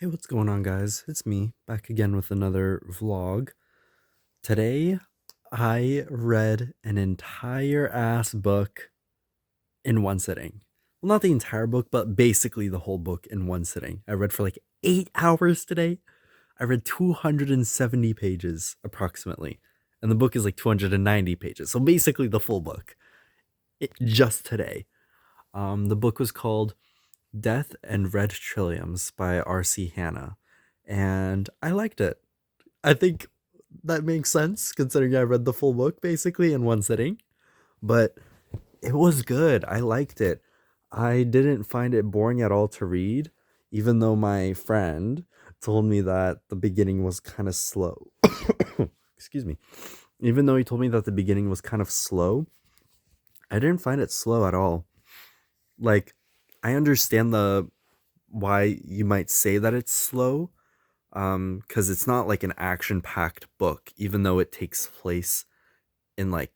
Hey, what's going on, guys? It's me, back again with another vlog. Today, I read an entire ass book in one sitting. Well, not the entire book, but basically the whole book in one sitting. I read for like 8 hours today. I read 270 pages approximately, and the book is like 290 pages. So basically the full book. Just today. The book was called Death and Red Trilliums by R.C. Hanna, and I liked it. I think that makes sense considering I read the full book basically in one sitting, but it was good. I liked it. I didn't find it boring at all to read, even though my friend told me that the beginning was kind of slow. Excuse me. Even though he told me that the beginning was kind of slow, I didn't find it slow at all. Like, I understand the why you might say that it's slow, because it's not like an action packed book, even though it takes place in a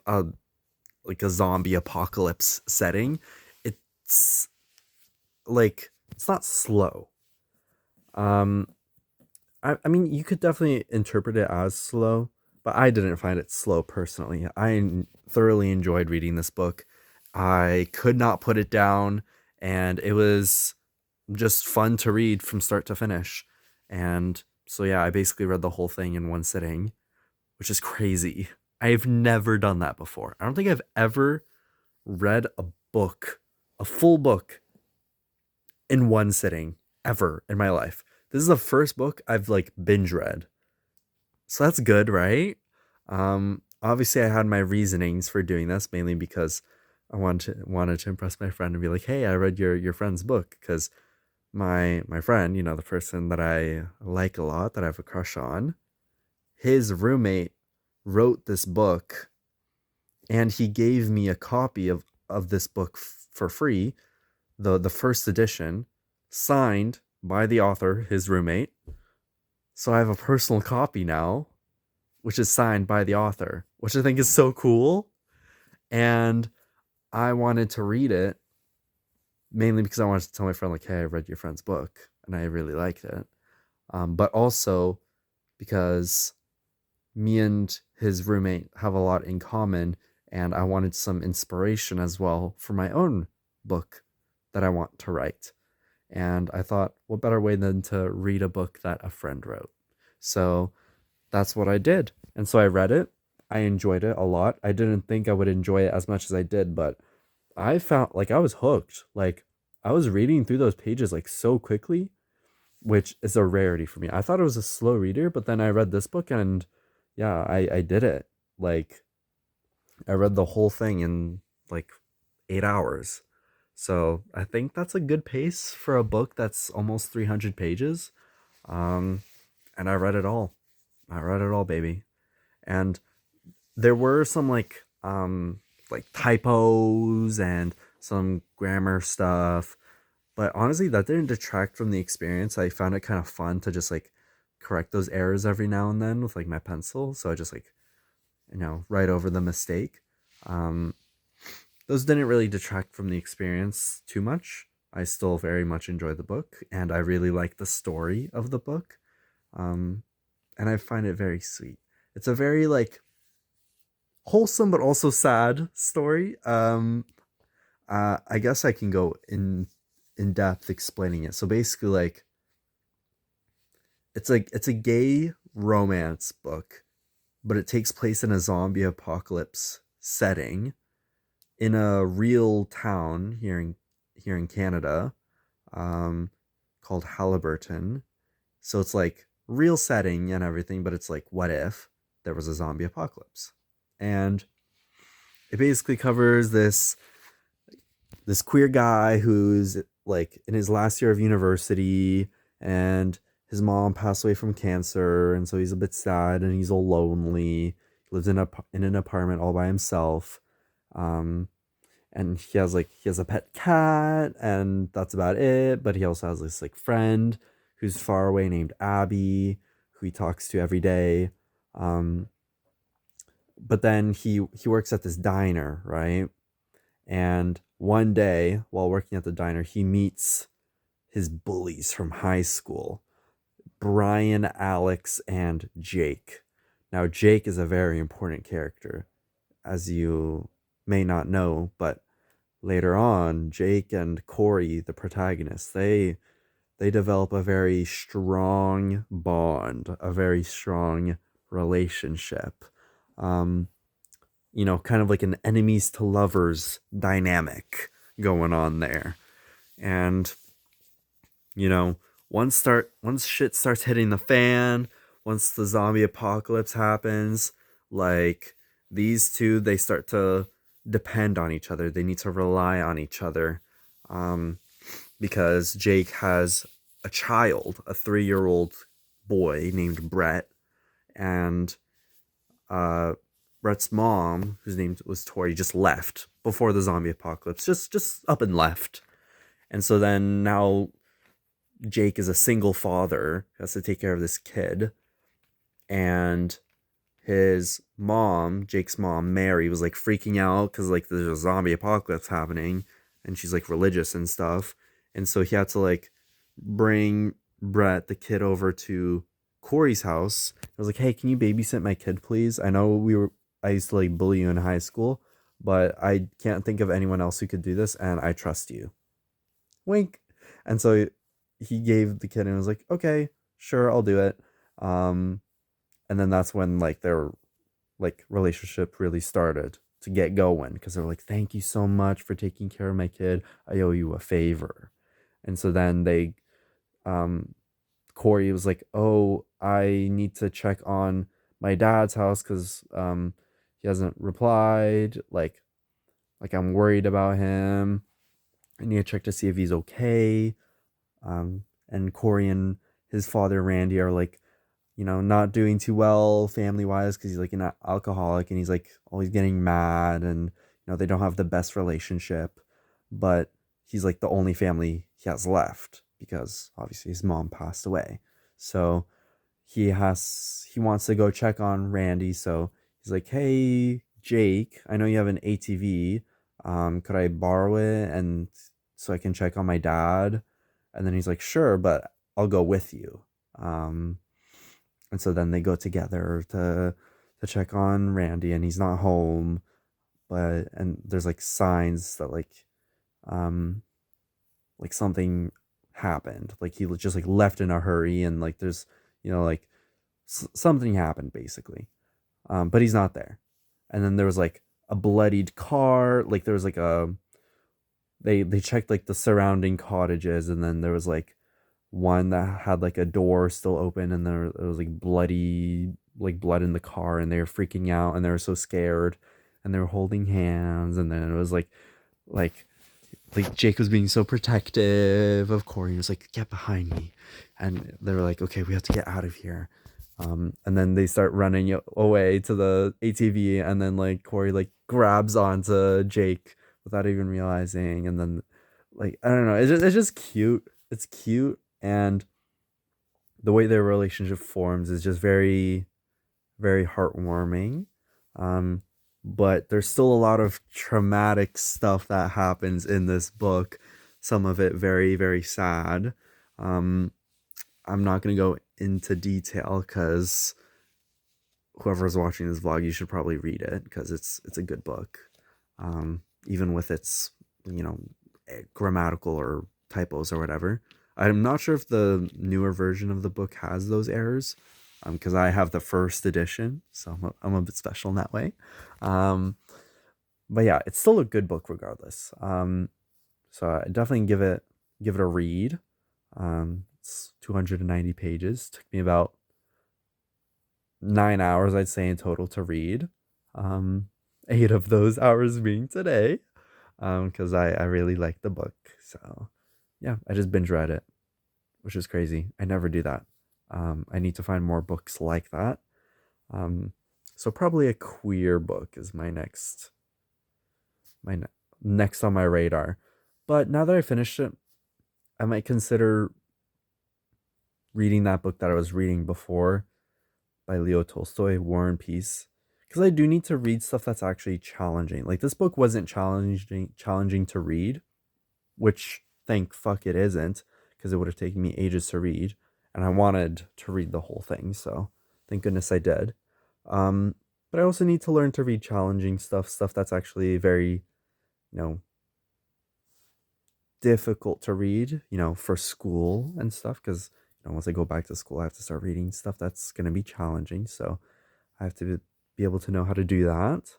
a zombie apocalypse setting. It's it's not slow. um I mean, you could definitely interpret it as slow, but I didn't find it slow personally. Thoroughly enjoyed reading this book. I could not put it down, and it was just fun to read from start to finish. And so yeah, I basically read the whole thing in one sitting, which is crazy. I've never done that before. I don't think I've ever read a book, a full book, in one sitting ever in my life. This is the first book I've like binge read. So that's good, right? Obviously I had my reasonings for doing this, mainly because I wanted to impress my friend and be like, "Hey, I read your friend's book," cuz my friend, the person that I like a lot, that I have a crush on, his roommate wrote this book, and he gave me a copy of this book for free, the first edition, signed by the author, his roommate. So I have a personal copy now, which is signed by the author, which I think is so cool. And I wanted to read it mainly because I wanted to tell my friend, like, "Hey, I read your friend's book and I really liked it." But also because me and his roommate have a lot in common, and I wanted some inspiration as well for my own book that I want to write. And I thought, what better way than to read a book that a friend wrote? So that's what I did. And so I read it. I enjoyed it a lot. I didn't think I would enjoy it as much as I did, but I found like I was hooked. Like, I was reading through those pages like so quickly, which is a rarity for me. I thought it was a slow reader, but then I read this book, and yeah, I did it. Like, I read the whole thing in like 8 hours. So I think that's a good pace for a book that's almost 300 pages. Um, and I read it all. I read it all, baby. And there were some like typos and some grammar stuff, but honestly that didn't detract from the experience. I found it kind of fun to just like correct those errors every now and then with like my pencil, so I just like, write over the mistake. um those didn't really detract from the experience too much. I still very much enjoy the book, and I really like the story of the book. um and I find it very sweet. It's a very like wholesome but also sad story. I guess I can go in depth explaining it. So basically, like, it's a gay romance book, but it takes place in a zombie apocalypse setting in a real town here in Canada, um, called Halliburton. So it's like real setting and everything, but it's like, what if there was a zombie apocalypse? And it basically covers this queer guy who's like in his last year of university, and his mom passed away from cancer, and so he's a bit sad and he's all lonely. He lives in an apartment all by himself. um and he has a pet cat, and that's about it. But he also has this like friend who's far away named Abby, who he talks to every day. um but then he works at this diner, right? And one day, while working at the diner, he meets his bullies from high school, Brian, Alex, and Jake. Now, Jake is a very important character, as you may not know, but later on, Jake and Corey, the protagonists, they develop a very strong bond, a very strong relationship. Um, kind of like an enemies to lovers dynamic going on there. And you know, once shit starts hitting the fan, once the zombie apocalypse happens, like these two, they start to depend on each other. They need to rely on each other. Um, because Jake has a child, a 3-year-old boy named Brett, and uh, Brett's mom, whose name was Tori, just left before the zombie apocalypse. Just up and left. And so then now Jake is a single father, has to take care of this kid, and his mom, Jake's mom, Mary, was like freaking out because like there's a zombie apocalypse happening, and she's like religious and stuff, and so he had to like bring Brett, the kid, over to Corey's house. I was like, hey, can you babysit my kid, please? I used to like bully you in high school, but I can't think of anyone else who could do this, and I trust you. Wink. And so he gave the kid and was like, okay, sure, I'll do it. Um, and then that's when like their like relationship really started to get going because they're like, thank you so much for taking care of my kid. I owe you a favor. And so then um, Corey was like, oh, I need to check on my dad's house because he hasn't replied. Like I'm worried about him. I need to check to see if he's okay. And Corey and his father Randy are like, not doing too well family wise because he's like an alcoholic and he's like always getting mad and they don't have the best relationship, but he's like the only family he has left because obviously his mom passed away. So he wants to go check on Randy. So he's like, hey Jake, I know you have an ATV. Could I borrow it and so I can check on my dad? And then he's like, sure, but I'll go with you. And so then they go together to check on Randy, and he's not home. And there's like signs that like something happened, like he was just like left in a hurry, and like there's like something happened basically. But he's not there. And then there was like a bloodied car. Like there was like they checked like the surrounding cottages, and then there was like one that had like a door still open, and there was like bloody, like blood in the car, and they were freaking out and they were so scared, and they were holding hands, and then it was like Jake was being so protective of Corey. He was like, get behind me, and they were like, okay, we have to get out of here. And then they start running away to the ATV, and then like Corey like grabs onto Jake without even realizing, and then like I don't know, it's just cute. It's cute, and the way their relationship forms is just very, very heartwarming. Um, but there's still a lot of traumatic stuff that happens in this book. Some of it very, very sad. Um, I'm not gonna go into detail because whoever's watching this vlog, you should probably read it because it's a good book. Even with its grammatical or typos or whatever. I'm not sure if the newer version of the book has those errors, because I have the first edition, so I'm a bit special in that way. Um, but yeah, it's still a good book regardless. So I definitely give it a read. It's 290 pages. Took me about 9 hours, I'd say, in total to read. 8 of those hours being today, because I really like the book. So yeah, I just binge read it, which is crazy. I never do that. I need to find more books like that. So probably a queer book is next on my radar. But now that I finished it, I might consider reading that book that I was reading before by Leo Tolstoy, War and Peace, because I do need to read stuff that's actually challenging. Like this book wasn't challenging to read, which thank fuck it isn't, because it would have taken me ages to read, and I wanted to read the whole thing. So thank goodness I did. Um, but I also need to learn to read challenging stuff that's actually very, you know, difficult to read, for school and stuff. Because once I go back to school, I have to start reading stuff that's going to be challenging. So I have to be able to know how to do that.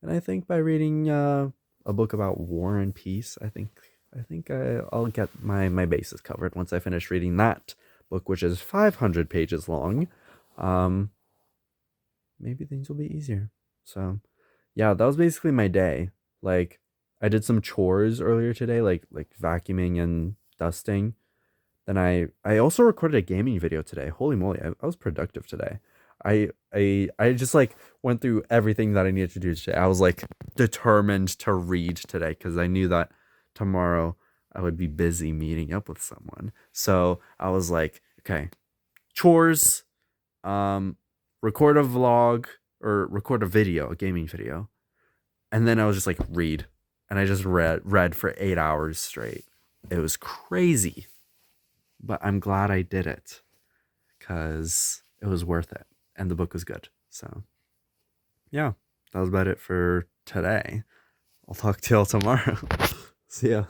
And I think by reading a book about war and peace, I'll get my bases covered once I finish reading that book, which is 500 pages long. Um, Maybe things will be easier. So, yeah, that was basically my day. Like, I did some chores earlier today, like vacuuming and dusting. Then I also recorded a gaming video today. Holy moly, I was productive today. I just like went through everything that I needed to do today. I was like determined to read today because I knew that tomorrow I would be busy meeting up with someone. So I was like, okay, chores, um, record a vlog or record a video, a gaming video, and then I was just like read, and I just read for 8 hours straight. It was crazy, but I'm glad I did it because it was worth it and the book was good. So, yeah, that was about it for today. I'll talk to y'all tomorrow. See ya.